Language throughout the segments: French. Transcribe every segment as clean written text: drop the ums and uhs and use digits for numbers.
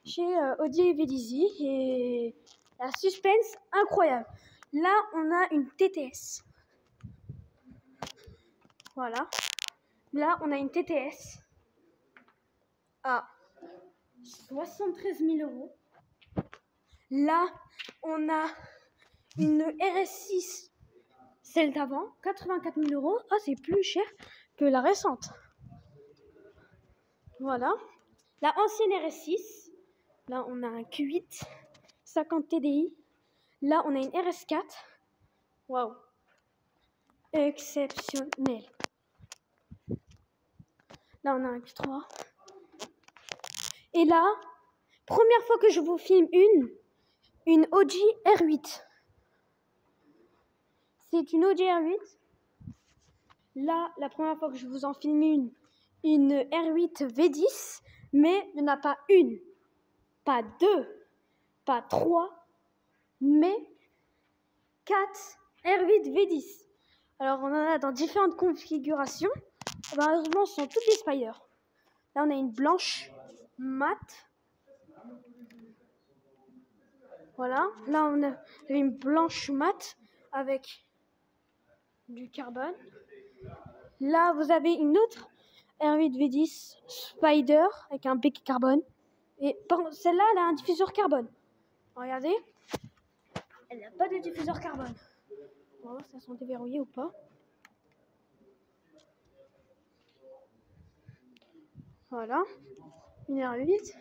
chez Audi et Vélizy et la suspense incroyable. Là, on a une TTS. Voilà. Là, on a une TTS à 73 000 €. Là, on a une RS6, celle d'avant, 84 000 €. Ah, c'est plus cher que la récente. Voilà. La ancienne RS6. Là, on a un Q8 50 TDI. Là, on a une RS4. Waouh. Exceptionnel. Là, on a un Q3. Et là, première fois que je vous filme une Audi R8. C'est une Audi R8. Là, la première fois que je vous en filme une R8 V10. Mais il n'y en a pas une, pas deux, pas trois, mais 4 R8 V10. Alors, on en a dans différentes configurations. Malheureusement, ce sont toutes des Spire. Là, on a une blanche mat. Voilà. Là, on a une blanche mat avec du carbone. Là, vous avez une autre R8 V10 Spider avec un bec carbone. Et celle-là, elle a un diffuseur carbone. Regardez. Elle n'a pas de diffuseur carbone. On va voir si elles sont déverrouillées ou pas. Voilà. Une R8.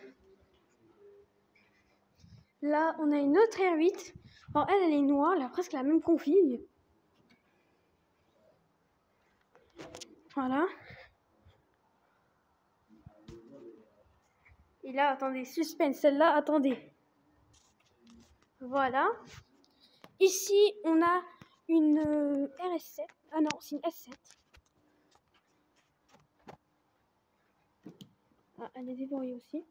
Là, on a une autre R8. Alors, elle est noire. Elle a presque la même config. Voilà. Et là, attendez, suspense. Celle-là, attendez. Voilà. Ici, on a une RS7. Ah non, c'est une S7. Ah, elle est déverrouillée aussi.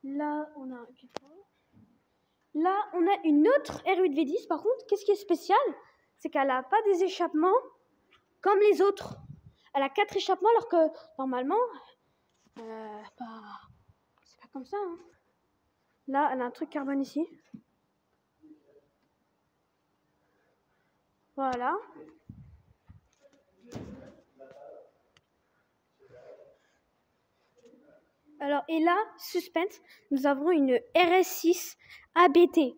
Là, on a un Q3. Là, on a une autre R8 V10. Par contre, qu'est-ce qui est spécial? C'est qu'elle n'a pas des échappements comme les autres. Elle a 4 échappements alors que normalement, c'est pas comme ça. Hein. Là, elle a un truc carbone ici. Voilà. Alors, et là, suspense, nous avons une RS6 ABT.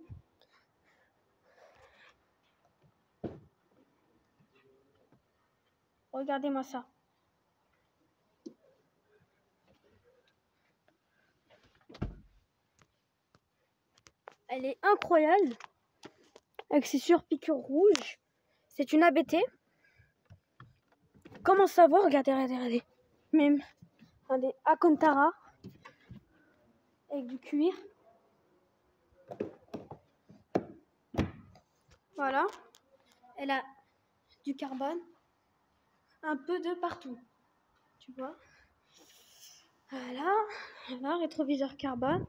Regardez-moi ça. Elle est incroyable. Avec ses surpiqûres rouges. C'est une ABT. Comment savoir? Regardez. Même des Alcantara. Avec du cuir. Voilà. Elle a du carbone. Un peu de partout. Tu vois? Voilà. Là, rétroviseur carbone.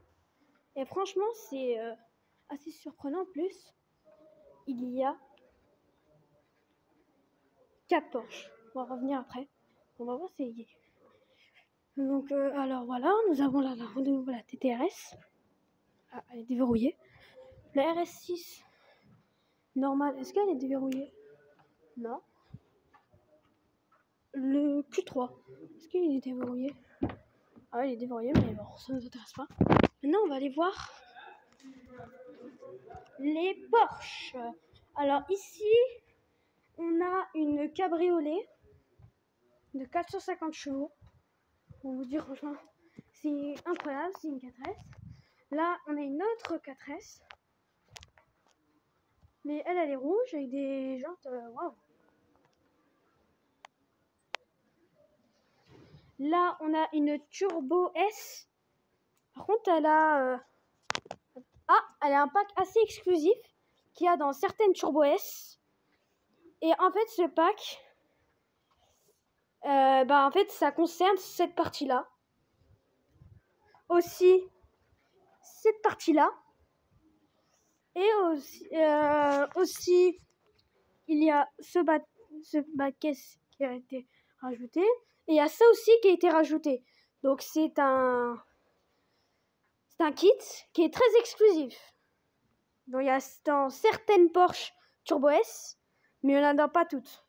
Et franchement, c'est assez surprenant. En plus, il y a 4 Porsche. On va revenir après. On va voir c'est. Donc, alors voilà, nous avons là la TTRS. Ah, elle est déverrouillée. La RS6 normale, est-ce qu'elle est déverrouillée? Non. Le Q3, est-ce qu'il est déverrouillé? Ah, il est déverrouillé, mais bon, ça ne nous intéresse pas. Maintenant, on va aller voir les Porsche. Alors ici, on a une cabriolet de 450 chevaux. Pour vous dire, franchement, c'est incroyable, c'est une 4S. Là, on a une autre 4S. Mais elle est rouge avec des jantes. Waouh! Là, on a une Turbo S. Par contre, elle a elle a un pack assez exclusif qu'il y a dans certaines Turbo S. Et en fait, ce pack, en fait, ça concerne cette partie-là. Aussi, cette partie-là. Et aussi, il y a ce bac-caisse qui a été rajouté. Et il y a ça aussi qui a été rajouté. Donc, c'est un C'est un kit qui est très exclusif. Donc, il y a dans certaines Porsche Turbo S, mais il n'y en a dans pas toutes.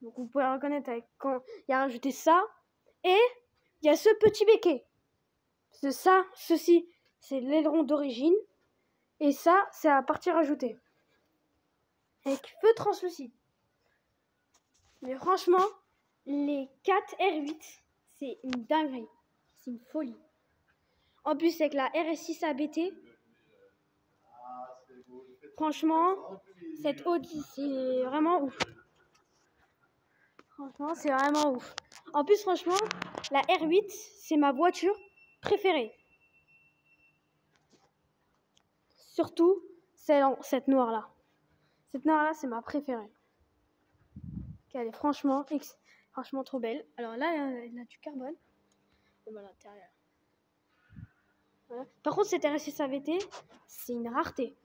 Donc vous pouvez reconnaître avec quand il a rajouté ça. Et il y a ce petit béquet. Ceci, c'est l'aileron d'origine. Et ça, c'est la partie rajoutée. Avec feu translucide. Mais franchement, les 4 R8, c'est une dinguerie. C'est une folie. En plus, avec la RS6 ABT, franchement, cette Audi, c'est vraiment ouf. Franchement, c'est vraiment ouf. En plus, franchement, la R8, c'est ma voiture préférée. Surtout, cette noire-là. Cette noire-là, c'est ma préférée. Elle est franchement trop belle. Alors là, il y a du carbone. Bon, à l'intérieur. Voilà. Par contre, cette RS6 AVT, c'est une rareté.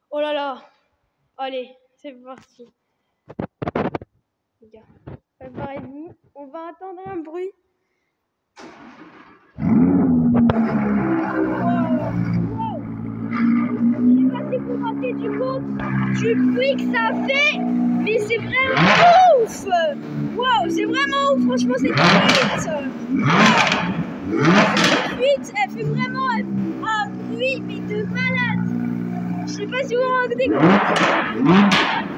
Oh là là. Allez, c'est parti. Les gars, préparez-vous. On va attendre un bruit. Je sais pas si vous rendez du compte du bruit que ça fait, mais c'est vraiment ouf. Wow, c'est vraiment ouf, franchement, cette fuite, elle fait vraiment un bruit, mais de malade. Je sais pas si vous vous rendez compte.